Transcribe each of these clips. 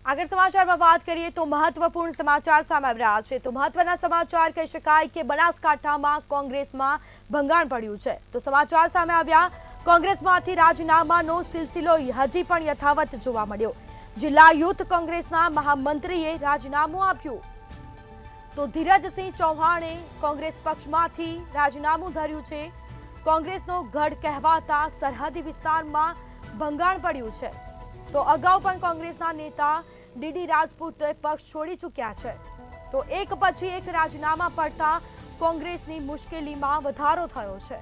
આગળ સમાચારમાં વાત કરીએ તો મહત્વપૂર્ણ સમાચાર સામે આવી રહ્યા છે। તો મહત્વના સમાચાર કહી શકાય કે બનાસકાંઠામાં કોંગ્રેસમાં ભંગાણ પડ્યું છે। તો સમાચાર સામે આવ્યા, કોંગ્રેસમાંથી રાજીનામાનો સિલસિલો હજી પણ યથાવત જોવા મળ્યો। જિલ્લા યુથ કોંગ્રેસના મહામંત્રીએ રાજીનામું આપ્યું। તો ધીરજસિંહ ચૌહાણે કોંગ્રેસ પક્ષમાંથી રાજીનામું ધર્યું છે। કોંગ્રેસનો ગઢ કહેવાતા સરહદી વિસ્તારમાં ભંગાણ પડ્યું છે। તો અગાઉ પણ કોંગ્રેસના નેતા ડીડી રાજપૂતે પક્ષ છોડી ચૂક્યા છે। તો એક પછી એક રાજીનામા પડતા કોંગ્રેસની મુશ્કેલીમાં વધારો થયો છે।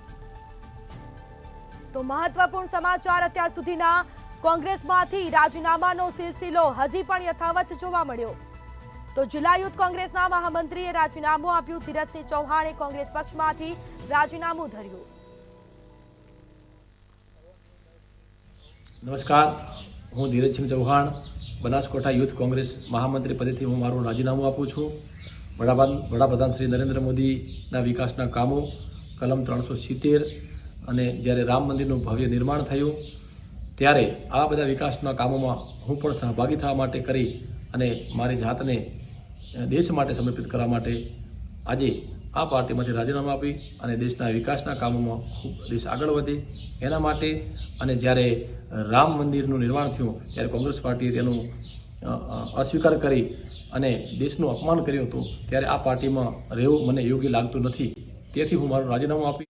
તો મહત્વપૂર્ણ સમાચાર અત્યાર સુધીના, કોંગ્રેસમાંથી રાજીનામાનો સિલસિલો હજી પણ યથાવત જોવા મળ્યો। તો જિલ્લા યુથ કોંગ્રેસના મહામંત્રીએ રાજીનામું આપ્યું। ધીરજસિંહ ચૌહાણે કોંગ્રેસ પક્ષમાંથી રાજીનામું ધર્યું। નમસ્કાર, હું ધીરજસિંહ ચૌહાણ બનાસકાંઠા યુથ કોંગ્રેસ મહામંત્રી પદેથી હું મારું રાજીનામું આપું છું। વડાપ્રધાન શ્રી નરેન્દ્ર મોદીના વિકાસના કામો, કલમ 370 અને જ્યારે રામ મંદિરનું ભવ્ય નિર્માણ થયું ત્યારે આ બધા વિકાસના કામોમાં હું પણ સહભાગી થવા માટે કરી અને મારી જાતને દેશ માટે સમર્પિત કરવા માટે આજે આ પાર્ટીમાંથી રાજીનામું આપી અને દેશના વિકાસના કામોમાં ખૂબ દેશ આગળ વધે એના માટે, અને જ્યારે રામ મંદિરનું નિર્માણ થયું ત્યારે કોંગ્રેસ પાર્ટીએ તેનું અસ્વીકાર કરી અને દેશનું અપમાન કર્યું હતું, ત્યારે આ પાર્ટીમાં રહેવું મને યોગ્ય લાગતું નથી। તેથી હું મારું રાજીનામું આપી